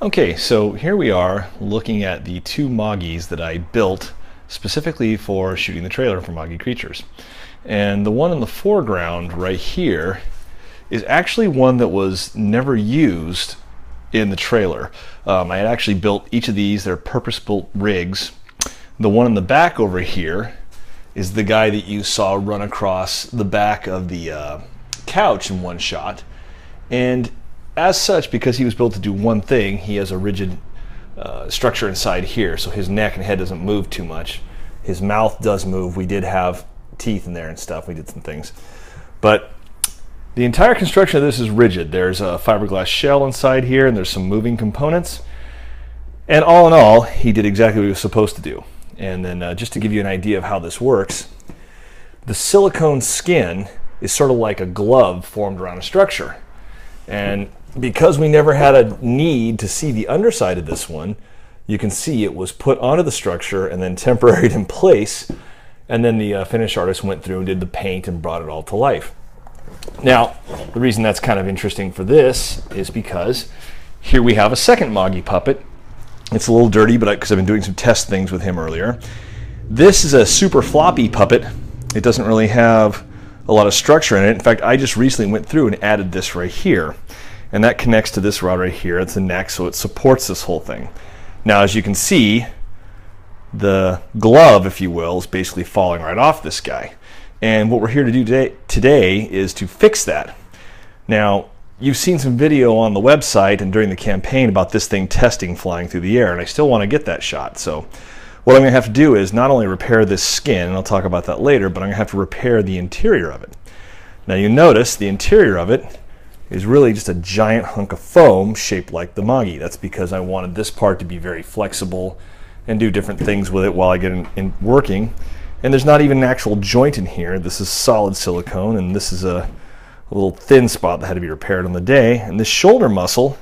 Okay, so here we are looking at the two Moggies that I built specifically for shooting the trailer for Moggy Creatures. And the one in the foreground right here is actually one that was never used in the trailer. I had actually built each of these, they're purpose-built rigs. The one in the back over here is the guy that you saw run across the back of the couch in one shot. And as such, because he was built to do one thing, he has a rigid structure inside here, so his neck and head doesn't move too much. His mouth does move. We did have teeth in there and stuff. We did some things. But the entire construction of this is rigid. There's a fiberglass shell inside here, and there's some moving components. And all in all, he did exactly what he was supposed to do. And then just to give you an idea of how this works, the silicone skin is sort of like a glove formed around a structure. And because we never had a need to see the underside of this one, you can see it was put onto the structure and then temporaried in place, and then the finish artist went through and did the paint and brought it all to life. Now, the reason that's kind of interesting for this is because here we have a second Moggy puppet. It's a little dirty, but because I've been doing some test things with him earlier. This is a super floppy puppet. It doesn't really have a lot of structure in it. In fact, I just recently went through and added this right here. And that connects to this rod right here. It's the neck, so it supports this whole thing. Now, as you can see, the glove, if you will, is basically falling right off this guy. And what we're here to do today is to fix that. Now, you've seen some video on the website and during the campaign about this thing testing flying through the air, and I still want to get that shot. So what I'm going to have to do is not only repair this skin, and I'll talk about that later, but I'm going to have to repair the interior of it. Now, you notice the interior of it is really just a giant hunk of foam shaped like the Moggy. That's because I wanted this part to be very flexible and do different things with it while I get in working. And there's not even an actual joint in here. This is solid silicone, and this is a little thin spot that had to be repaired on the day. And this shoulder muscle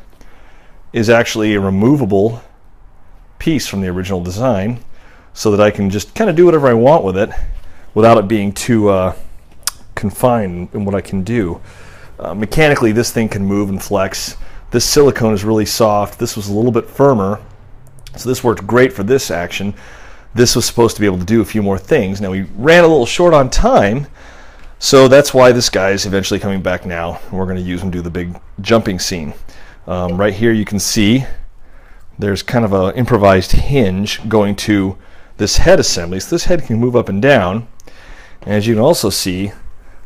is actually a removable piece from the original design, so that I can just kind of do whatever I want with it without it being too confined in what I can do. Mechanically, this thing can move and flex. This silicone is really soft. This was a little bit firmer, so this worked great for this action. This was supposed to be able to do a few more things. Now, we ran a little short on time, so that's why this guy is eventually coming back now. We're going to use him to do the big jumping scene. Right here you can see there's kind of an improvised hinge going to this head assembly, so this head can move up and down. And as you can also see,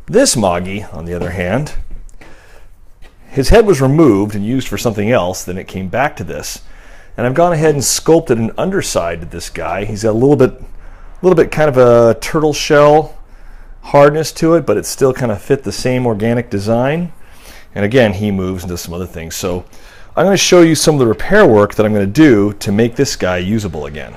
this Moggy, on the other hand, his head was removed and used for something else, then it came back to this. And I've gone ahead and sculpted an underside to this guy. He's got a little bit kind of a turtle shell hardness to it, but it still kind of fit the same organic design. And again, he moves into some other things. So I'm going to show you some of the repair work that I'm going to do to make this guy usable again.